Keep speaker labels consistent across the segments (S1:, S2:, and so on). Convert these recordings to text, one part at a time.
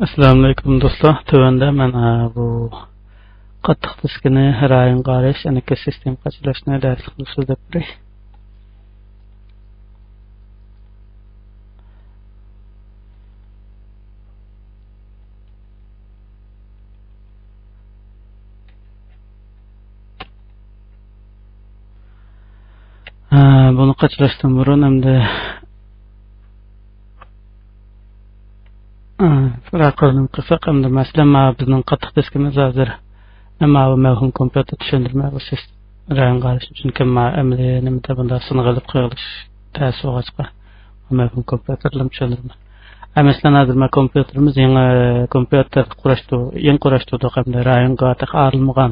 S1: Assalamu alaykum do'stlar. Tövəndə mən bu qattiq diskini rayon qarish, anaka sistem qachilashni dars qilishni deb bunu qachilashdan burun hamda raqamni qilsak hamda masalan bizning qattiq diskimiz hozir mavhum kompyuter tushundirma va rayon qarish uchun kim amli nimada bunda sinig'ilib qo'yilish ta'sirga mavhum kompyuterlar tushundirma. Masalan hozir kompyuterimiz yangi kompyuter qurashdi hamda rayonga taqarilmagan.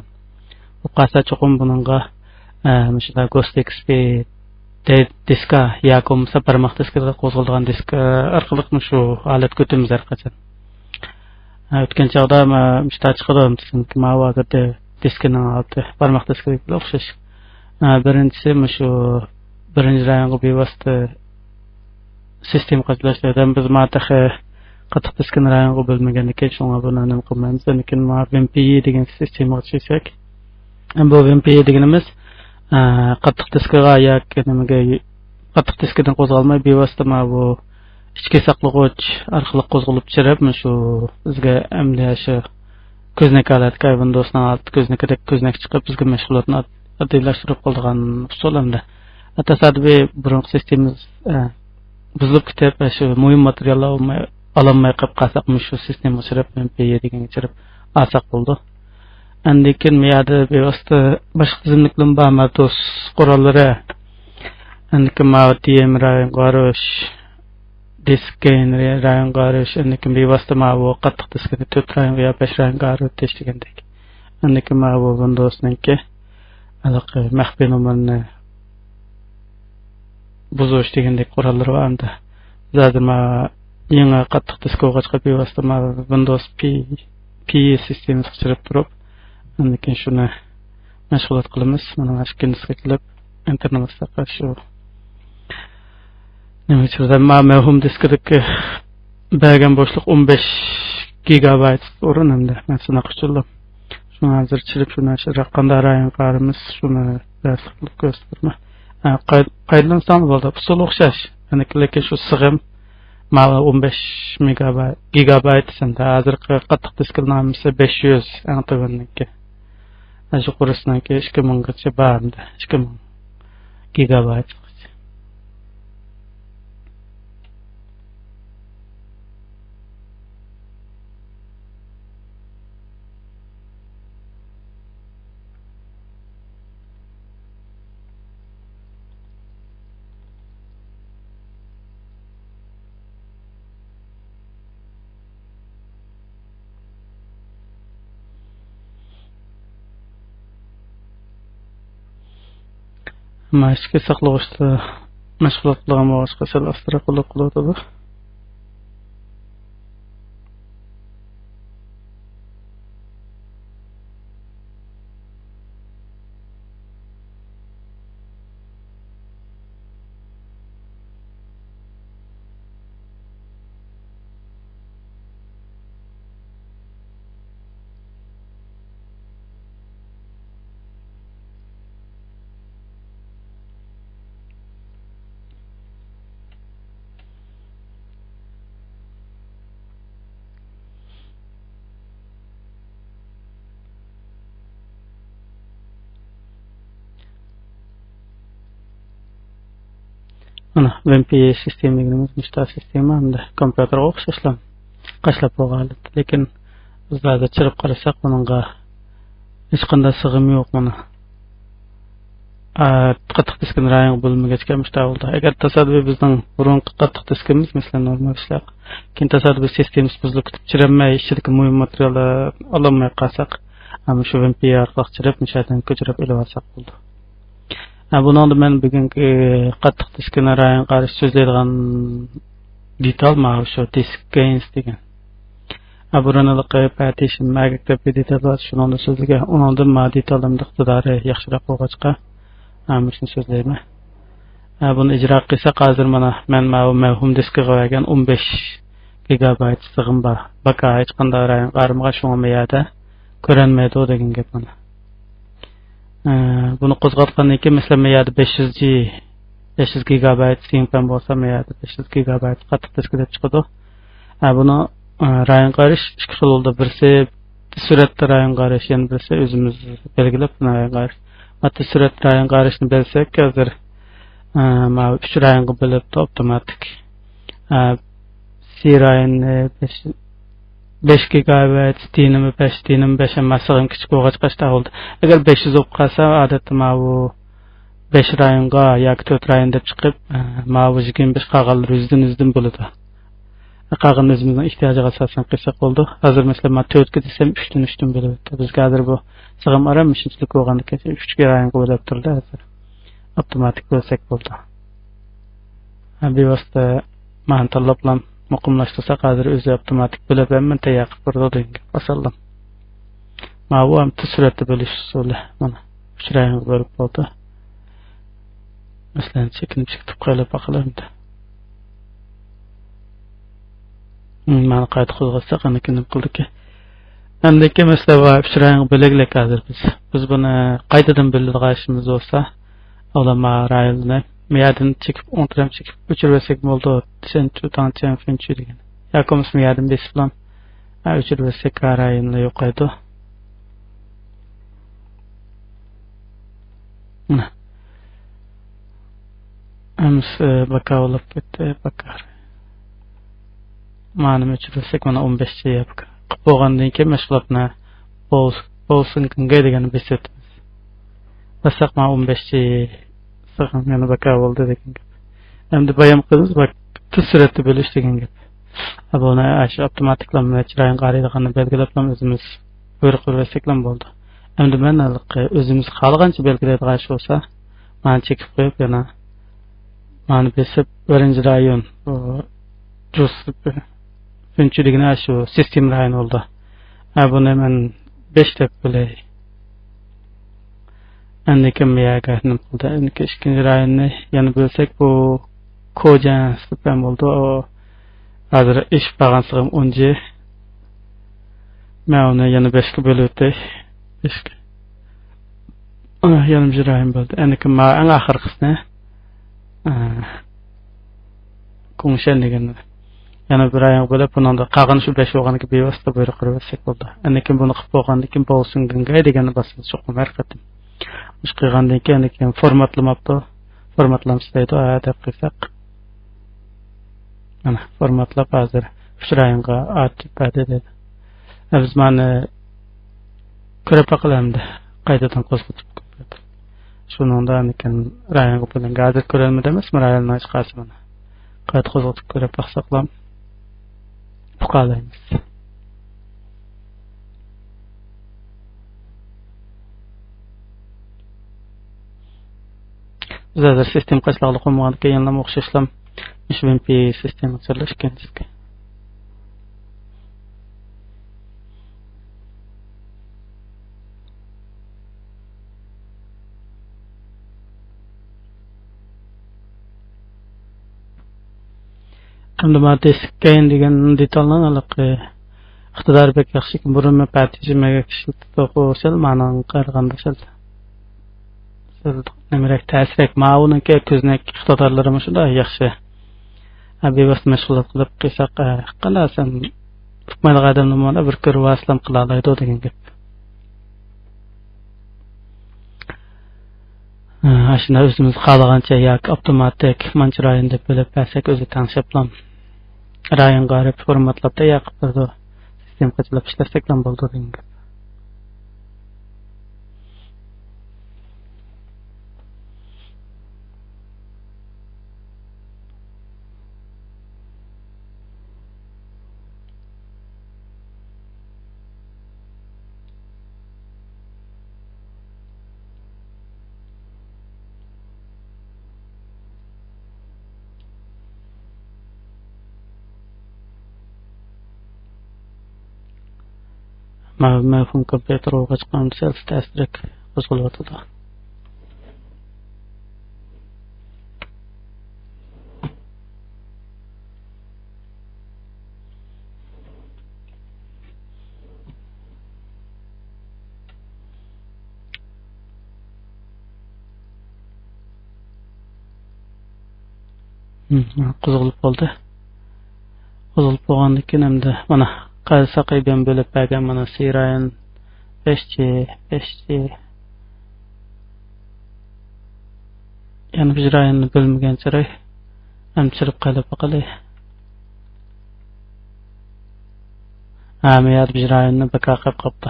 S1: Bu qasa cho'qim buningga mesela GhostXP diska yoki saparmaq diskada qo'zg'algan disk orqali shu holat ko'timiz har qachon. O'tgan chog'da mishta chiqdim, ma'voda diskining olti barmoq diskiga o'xshash. Birinchisi shu birinchi rayonga bevosita sistem qatnashlardan biz ma'taxi qattiq diskini rayonga bo'lmagandan keyin shunga buni nima qilmaymiz. Lekin MPE degan sistemaga tushsak, bu MPE deganimiz qattiq diskaga yoki nimaga qattiq diskadan qo'zg'almay bevosita bu ichki saqlag'ich orqali qo'zg'alib chirib shu bizga amliya shu ko'znaklarga Windowsning alt ko'znak chiqib bizga mashg'ulotni oddiylashtirib qolgan usulimda. Tasodifiy burungi sistemamiz buzilib ketib shu muhim materiallar ololmay qolib qolsak shu sistema chirib MPE degan chirib olsak bo'ldi. Lekin miyada bevosita boshqa tizimliklar bor, matos qurollari lekin TM rayon qarish diskini rayon qarish lekin bevosita bu qattiq diskini 4 rayon yoki 5 rayon qarish degandek. Lekin bu Windows'ningki aloqa maxfiy nomerni buzish degandek qurollari bor unda. Hozir yangi qattiq disk qo'yib bevosita Windows PE sistemini chiqarib turib lekin shuni mashg'ulot qilamiz. Mana mashqinizga kelib internetda shu nima uchun mavhum diskidagi bergan bo'shliq 15 gigabayt o'rinimda. Men shuni qildim. Shuni hozir chirib shuni raqamda rayon qarimiz shuni dastlab ko'rsatma. Qaydan bo'ldi? Usul o'xshash. Lekin shu sig'im 15 gigabayt senda hozir qattiq diskning nomisi 500 aniqlangan. Shu qurishniki 2000 gacha borda. 2000 gigabayt. Ichki saqlag'ishda mashg'ulot qilgan boshqa so'zlar qiladi. Ana MPE sistemimiz mishta sistema hamda kompyuterga o'xshashlar. Qashlab qo'ygan. Lekin bizlarda chirib qarasak buningga hech qanday sig'im yo'q mana. Qattiq diskning rayon bo'lmagachga mishta bo'ldi. Agar tasodifiy bizning burungi qattiq diskimiz masalan normal ishlar, keyin tasodifiy sistemamiz buzilib ketib chiramay ichidagi muhim materiallar ololmay qolsak, ham shu MPE orqali chirib mishadan ko'chirib olsak bo'ldi. Buningda men bugungi qattiq diskini rayon qarish so'zlaydigan detal shu disk gains degan. Abronaliqi partition magnetic detallar shuni so'zlagan. Uningdan detalimda iqtidori yaxshiroq bo'lg'achqa shuni so'zlayman. Buni ijro qilsak hozir mana men mavhum diskiga qo'ygan 15 gigabayt sig'im bor. Baka hech qanday rayon qaramaga sho'mayada ko'rinmaydi degan gap mana. Buni qo'zg'atgandan keyin masalan meyada 500 gigabayt sig'im bo'lsa meyada 500 gigabayt qattiq disk deb chiqadi. Buni rayon qarish ikki xil bo'ldi. Birisi suratda rayon qarish, yana birisi o'zimiz belgilab rayon qarish. Hatta surat rayon qarishni bilsak, hozir ma 3 rayonga bo'lib avtomatik. C rayonni 5 gigabayt, tinimi 5, tinimi 5 masalan kichik o'g'ach qashta oldi. Agar 500 bo'lib qolsa, odatda ma bu 5 rayonga yoki 4 rayon deb chiqib, ma bu 25 qolganlar o'zidan bo'ladi. Qolgan o'zimizning ehtiyojiga asosan qilsak bo'ldi. Hozir masalan men 4 ga desam 3 dan bo'lib o'tdi. Bizga hozir bu sig'im aram mishinchilik bo'lgandan keyin 3 ga rayonga bo'lib turdi hozir. Avtomatik bo'lsak bo'ldi. Bevosita men tanlablam muqimlashtirsa hozir o'zi avtomatik bo'lib hamma tayyorlab turdi degan masalan. Men bu ham suratda bo'lish usuli mana 3 rayonga bo'lib bo'ldi. Masalan chekinib chiqib qolib baqalamda. Mana qayta qo'zg'atsak ana kim qildiki. Endi mesela 3 rayonga bo'laglak hozir biz buni qaytadan bildirganimiz bo'lsa, olama rayonni meyadan chekib, o'ntiram chekib o'chirsak bo'ldi. Sen tutancham finchi degan. Yo'qmiz meyadan besiblam. O'chirsak rayonni yo'qaydi. Ams bakalab ketdi, bakar. Ma'lum o'chirsak mana 15 cha yapka. Qilib bo'lgandan keyin mashg'ulotni bo'lsin kunga deganni besatamiz. Basaq ma 15 cha sig'im yana baka bo'ldi degan gap. Endi bayon qilamiz bak suratda bo'lish degan gap. Buni shu avtomatiklanmachi rayon qaraydiganini belgilablam o'zimiz buyruq bersak bo'ldi. Endi men o'zimiz xohlagancha belgilaydigan ish bo'lsa, men chekib qo'yib yana mani besib birinchi rayon Josip Finchiligini shu sistem rayon oldu. Buni men 5 deb bilay. Endi kim yaga nim qildi. Endi ikkinchi rayonni yana bo'lsak bu Kojan sistem bo'ldi. Hozir ish bag'an sig'im 10. Men uni yana 5 ga bo'lib o'tay. 5 ga. Yana bir rayon bo'ldi. Endi kim eng oxirgisini Kongshan degan yana bir rayon bo'lib, bundan qolgan shu 5 bo'lganiga bevosita buyruq qilsak bo'ldi. Endi kim buni qilib bo'lgandan keyin bo'lsin ganga deganni bosib cho'qim harakatim. Ish qilgandan keyin formatlamabdi. Formatlamsaydi, deb qilsak. Mana formatlab hozir 3 rayonga atib berdi. Biz mana ko'rib baqalamdi. Qaytadan qo'zg'atib qo'ydi. Shuningdan ekan rayonga bilan gazet ko'rolmadimiz, rayonni chiqarsa mana. Qayta qo'zg'atib ko'rib baqsaqlam. Buqalaymiz. Bizda sistem qachliqli qo'ymagan keyin ham o'xshashlam HVMP sistem qo'llashgan sizga. Endi men degan degan detallarni aniq iqtidor bek yaxshi burun partiyaga kishilib to'qo'shil ma'non qaraganda shil. Nimarak ta'sirlik ma'uniki ko'znak iqtidorlarimiz shunda yaxshi. Bevosita mashg'ulot qilib qilsak qalasan tutmaydigan odamni mana bir ko'rib aslam qila oladi degan gap. Ashuna o'zimiz xohlagancha yoki avtomatik manchi rayon deb bilib bersak o'zi tanishiblam. Rayon qarab formatlabda yoqib turdi. Sistem qachilab ishlasak ham bo'ldi degan gap. Mafhum kompüter o'g'achqan self testrik qo'zg'alyapti. Qo'zg'alib qoldi. Qo'zg'alib bo'lgandan keyin hamda mana qaysaqidan bo'lib bergan mana sirayn 5G yani bir rayonni bo'lmagan chiray amchirib qalib qolay. Amiyat bir rayonni bakaqab qopdi.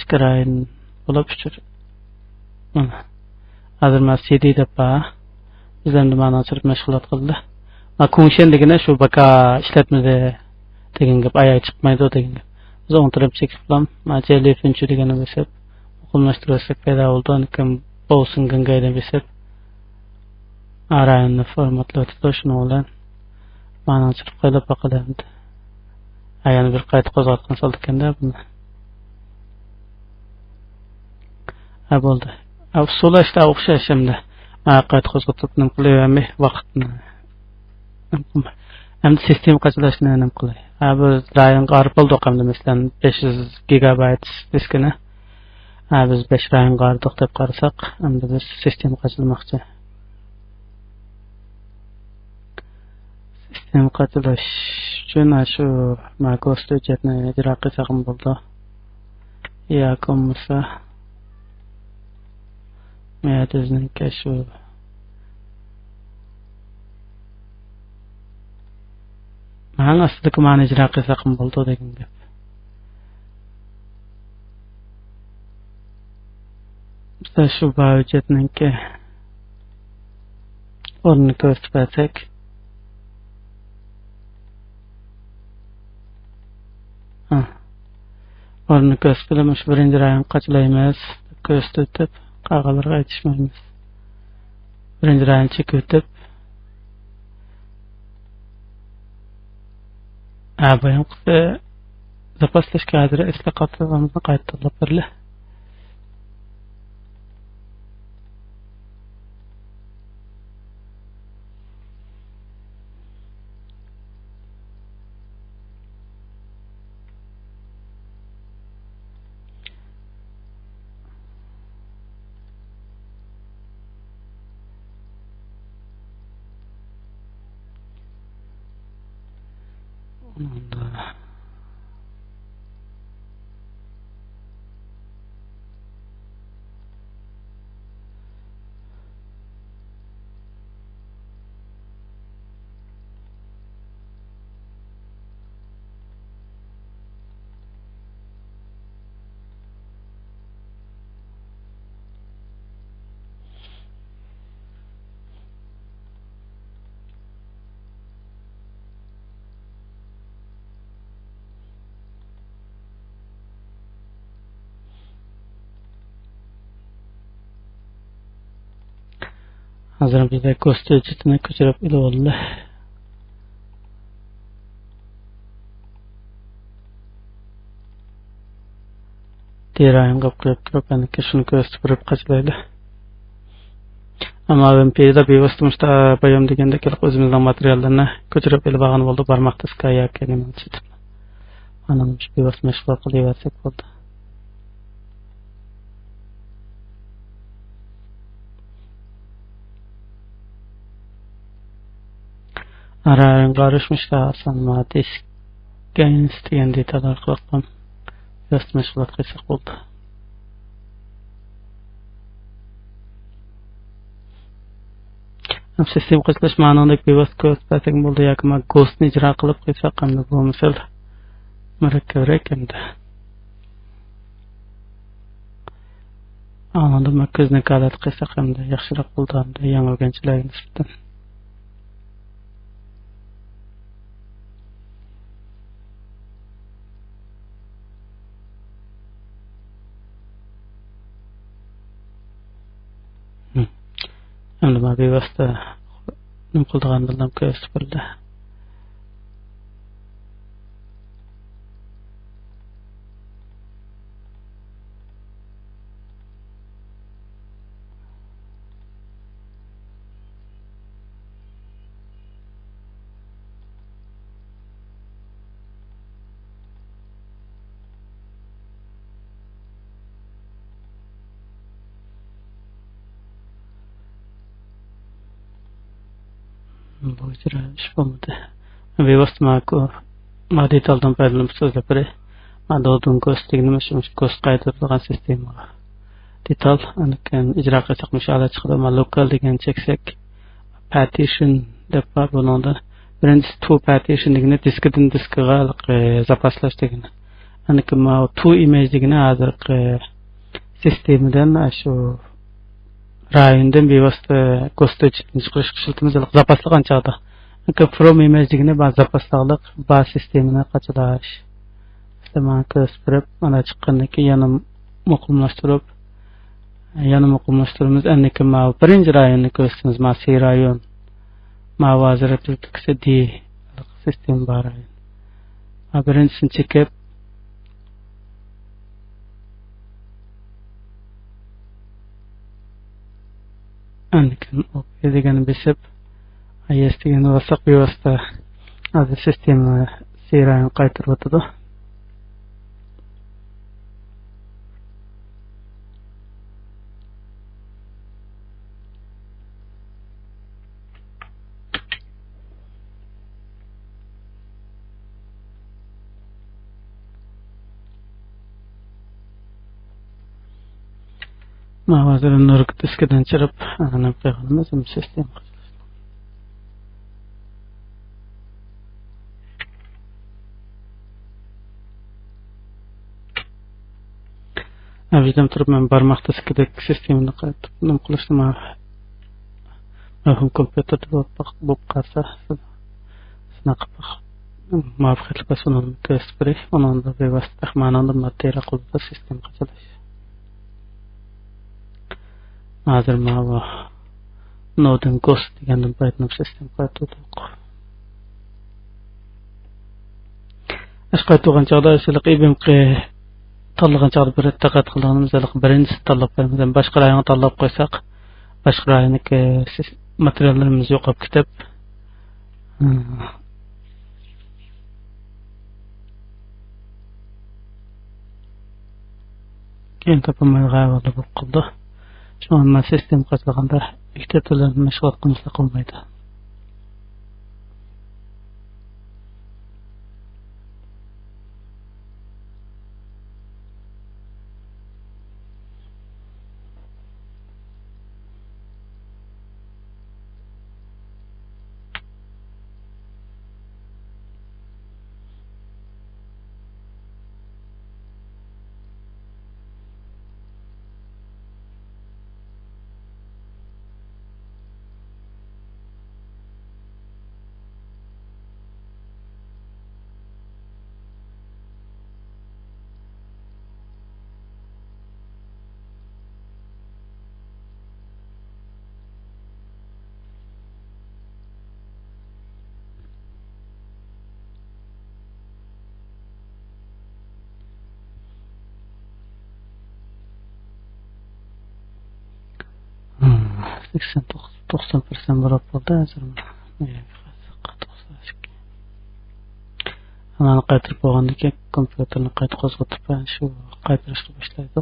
S1: İki rayon bo'lib uchur. Mana hozir men CD deb ba bizden de ma'no açırıp meşgulat qildi. Ma ko'ngshendagina shu baka ishlatmadi degan gap ayay chiqmaydi degan gap. Biz o'ntirib chekib bilan ma telefon-chi deganni bilsab, qo'llashtirasak paydo bo'ldi, kim bo'lsin gangaydan bilsab. Arayonni formatlatib shuni bilan ma'no açırıp qo'ylab baqalamdi. Ayani bir qayta qo'zg'atgan soldi ekanda buni. Ha bo'ldi. Avsolashda o'xshashimda. Qayta qo'zg'atib nim qilavermay vaqtni. Hem sistem qachilashni nim qilay. Ha bu rayon qarib bo'ldi qamda masalan 500 gigabayt diskini. Ha biz 5 rayon qardiq deb qarasak, endi biz sistem qachilmoqchi. Sistem qachilash uchun shu Microsoft hujjatni ijro qilsam bo'ldi. Ya ko'msa men shu men aslida mani ijro qilsam bo'ldi degan gap. Biz shu hujjatninki o'rnini ko'rsatsak o'rnini ko'rsatib shu birinchi rayon qachilaymiz ko'rsatib qag'alarga aytishmaymiz. Birinchi rayon chekib bayon qilsa zapaslashga adres isloqotlarimizni qaytarib berdi. Hazır bizde göstericini ko'chirib oldi. Terayim qo'yib turib, ana shuni ko'rsatib qachilaydi. Ammo men peyda bevositda bayam deganda kelib o'zimizning materiallarni ko'chirib olgan bo'ldi, barmoqda skaya kelgan chitib. Ana shu bevosita mashg'ul qilaversak bo'ldi. Arayın qarışmışlar sanma disk gains degan detallar qilib yost mashg'ulot qilsak bo'ldi. Ham sistem qilish ma'nodagi bevosita ko'rsatsak bo'ldi yoki ma ghostni ijro qilib qilsak hamda bu misol murakkabroq endi. Anada markazni kalat qilsak hamda yaxshiroq bo'ldi hamda yangi o'rganchilarga nisbatan. Endi ma bevosita nim qilgandan ko'rsatib bildi. bu ijra ish bo'lmadi. Bevosita ma detaldan foydalanib so'zlab beray. Ma dodun ko'stigini shu ko'st qaytaradigan sistema. Detal aniq ijro qilsak mashala chiqadi. Ma lokal degan cheksak partition deb bor buningda. Birinchisi to partition degani diskdan diskaga zapaslash degani. Aniq ma to image degani hozirgi sistemadan shu rayondan bevosita ko'stachni chiqarish qilishimiz zapaslagan chog'da. From image degani ba'zi zapaslaqliq ba'zi sistemani qachalash. Mana ko'rsatib mana chiqqandan keyin yana muqimlashtiramiz. Aniq ma birinchi rayonni ko'rsatamiz. Ma C rayon. Ma vazirlikda D sistem bor. Ma birinchisini chekib aniq degani besib IS degani vasaq bevosita hozir sistema C rayon qaytarib o'tadi. Ma hozir nurg diskidan chirib aniq qo'yganimiz sistema. Avizam turib men barmoq diskidek sistemani qaytarib qilishni mavhum kompyuterda bo'lib qolsa shunaqa muvaffaqiyatli bo'lsin ko'rsatib undan bevosita ma'noda material qilib sistem qachalash. Hozir mana Nodin Ghost degandan foydalanib sistem qaytardik. Ash qaytargan chog'da sizlik IBMQ tanlagan chog'da bir diqqat qilganimiz birinchi tanlab qo'ymadan boshqa rayonni tanlab qo'ysak, boshqa rayonniki materiallarimiz yo'qolib ketib, keyin topilmay g'ayvali bo'lib qoldi. Şu an sistem qatılğanda ikkita tilni mashg'ulot qilishga qolmaydi. Seksen 90% bırak oldu hazırım. Ana qaytırıp olgandan keyin kompyuterni qayta qo'zg'atib shu qaytarishga boshlaydi.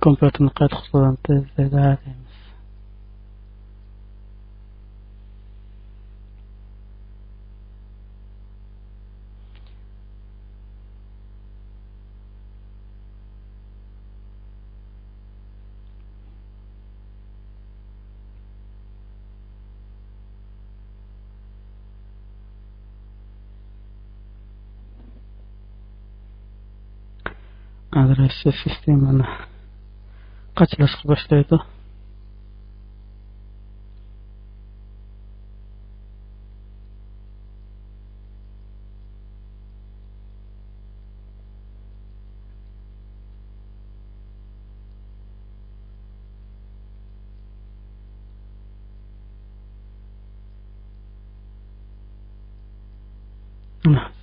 S1: Kompyuterni qayta qo'zg'atib deymiz. Adres sistemini qachilashga boshlaydi.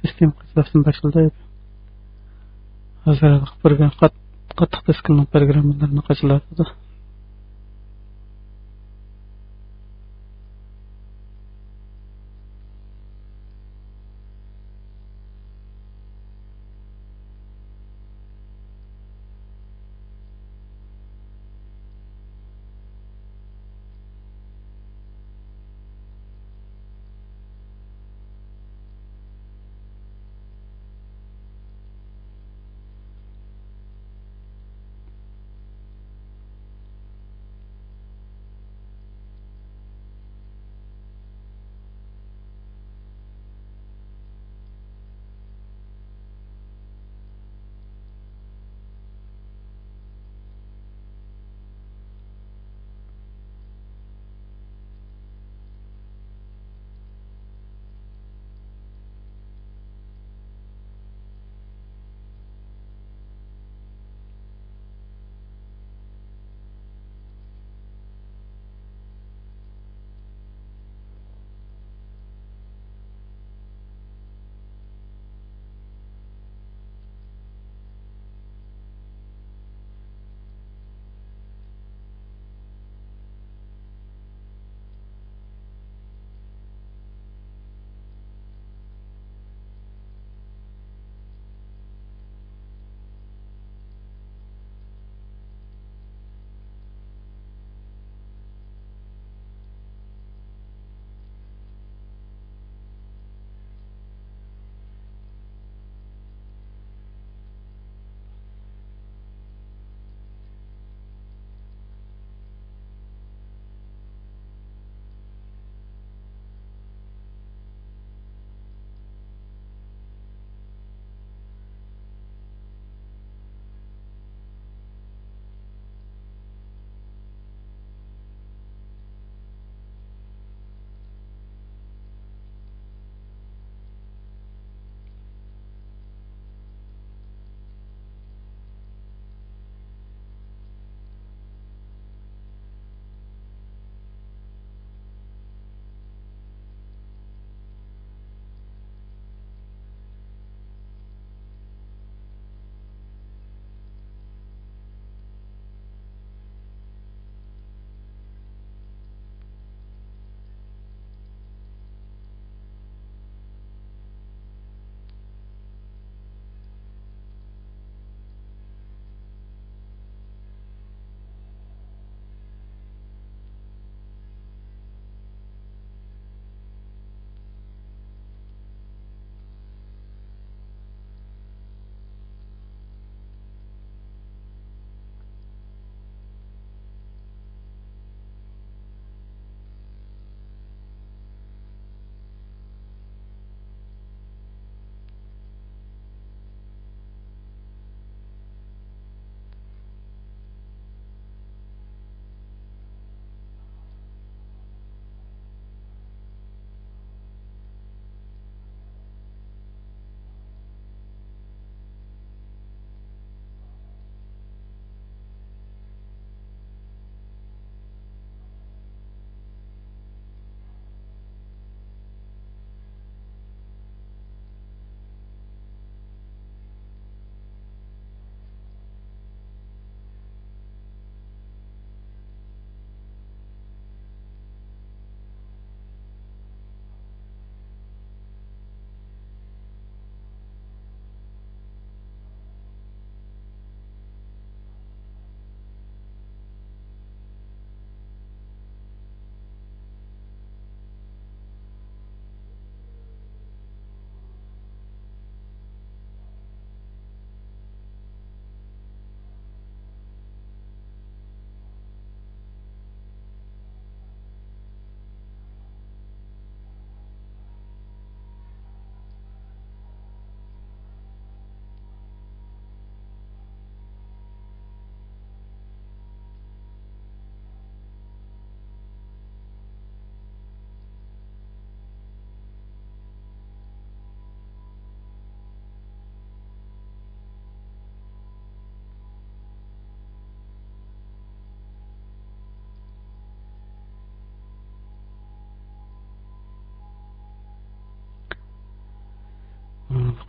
S1: Sistem qachilashni boshlaydi. Hazır bir qattiq diskning programmalarini qachilatadi.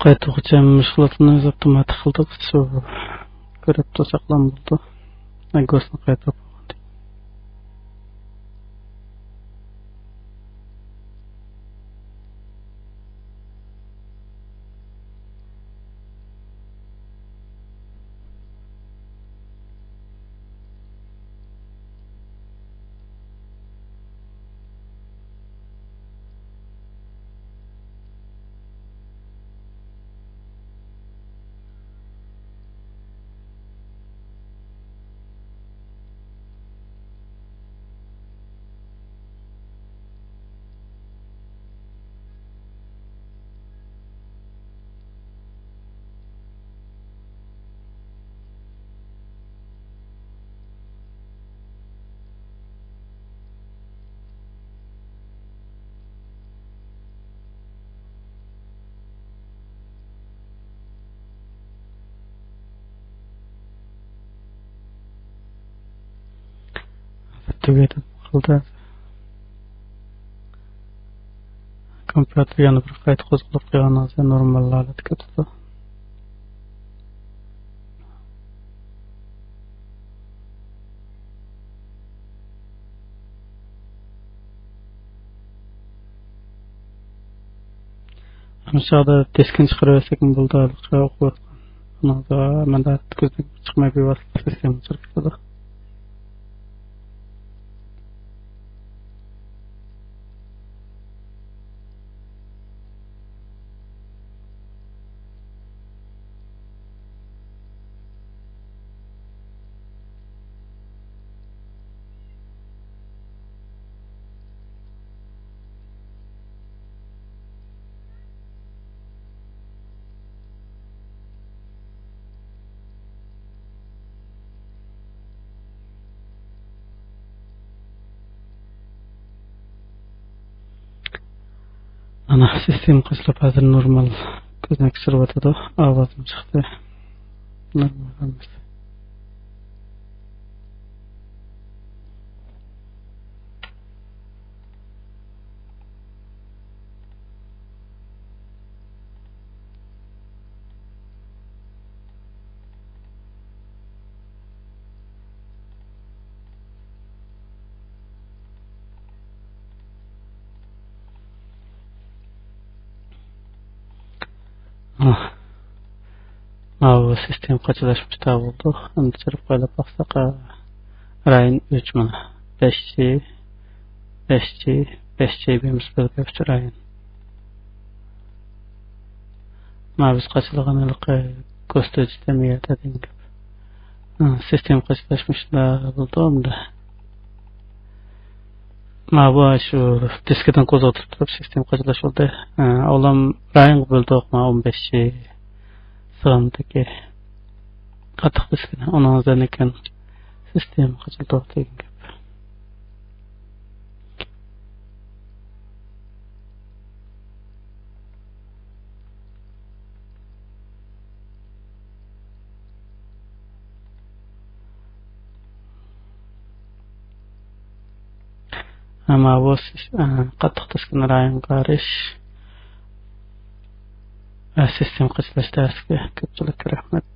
S1: Qaytuvchi mashg'ulotni o'z avtomatik qildi, ko'rib to'saqlan bo'ldi. Agosni qaytib tugatib qildi. Kompyuter yana bir qayta qo'zg'alib qo'ygandan normal holatga ketdi. Aşağıda diskin çıkarırsak mı buldu? Çok Nada, menda ko'zdan chiqmay bevosita sistema chiqadi. Ana sistem qo'shilib hozir normal ko'zni kishirib o'tadi. Ovozim chiqdi. Normal emas. Bu sistem qaçılashmışda oldu. Endi chirib qo'yib baqsaq, rayon 3 mana 5G bemiz belgi rayon. Biz qaçılganlik ko'rsatish jamiyatda deb. Sistem qaçılashmışda oldu unda. Bu şu diskeden qo'zg'atib turib sistem qaçılash oldu. Olam rayon bo'ldi, 15G sonundaki qattiq diskini onun üzerine ekan sistem qaçıldı degan gap. Ama bu qattiq diskini rayon qarish sistem qaçılashda ko'pchilik rahmat.